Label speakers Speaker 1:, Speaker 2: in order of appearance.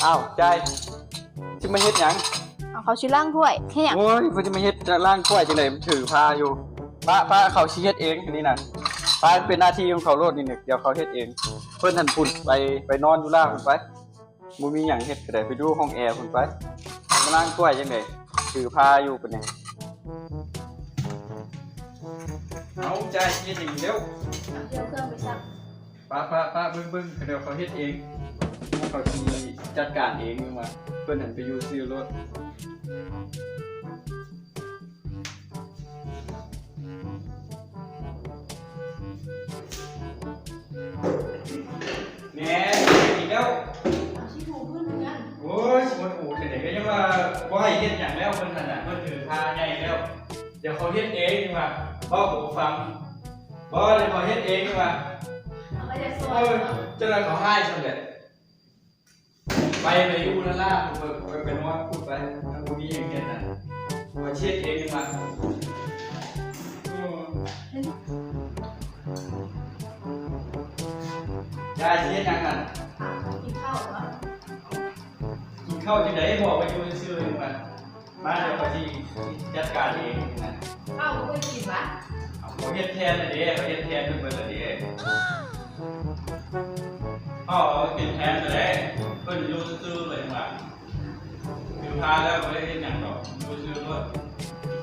Speaker 1: อ้าวใจจะมาเฮ็ดหยัง
Speaker 2: เอาเขาชื่อล่างถ้วยแค่อย่าง
Speaker 1: โอ้ยเพิ่นจะมาเฮ็ดจะล่างกล้วยจังได๋มันถือพาอยู่ป้าเขาสิเฮ็ดเองอันนี้น่ะป้าเป็นหน้าที่ของเขาโลดนี่นึกเดี๋ยวเขาเฮ็ดเองเพิ่นหั่นพุ่นไปนอนอยู่ล่างพุ่นไปบ่มีหยังเฮ็ดก็ได้ไปดูห้องแอร์พุ่นไปมาล่างกล้วยจังได๋ถือพาอยู่เป็นหยังเอาใจเฮ็ดอย่างนี้เร็ว
Speaker 2: เอาเครื่องไปซัก
Speaker 1: ป้าเบิ่งเดี๋ยวเขาเฮ็ดเองเขาสิจัดการเองมาเพิ่นหั่นไปอยู่ซื้อรถแหน่อีกแล้ว
Speaker 2: เอาชิ้นหูขึ้นเหมือนกัน
Speaker 1: โอ้ยสมมุติโอ้แต่ไหนก็ยังว่าบ่ให้เฮ็ดหยังแล้วเพิ่นนั่นน่ะเพิ่นถือพาใหญ่แล้วเดี๋ยวเขาเฮ็ดเองนี่ว่าบ่ผมฟังบ่เดี๋ยวเขาเฮ็ดเองนี่ว่า
Speaker 2: เอาไปจะซอ
Speaker 1: โอ้
Speaker 2: ย
Speaker 1: ยเจ้าหน้าเขาให้ซั่นแหละไปอยู่นั่นล่ะไปนอนพูดไปถ้าบ่มีหยังเฮ็ดน่ะมาเช็ดเองนี่ว่ายายสิเฮ็ดหยังนั่น
Speaker 2: กินข้าวเหรอ
Speaker 1: กินข้าวจังได๋บอกว่าอยู่ซื่อๆนี่ว่ามาเดี๋ยวเขาสิจัดการเองนะ
Speaker 2: ข้าวก็ไม่กินวะ
Speaker 1: เขาเฮ็ดแทนน่ะเด้เขาเฮ็ดแทนเพิ่นเบิดน่ะเด้พ่อเอากินแทนน่ะเด้เพิ่นอยู่ซื่อๆเลยว่าอยู่พาแล้วบ่ได้เฮ็ดหยังดอกอยู่ซื่อๆ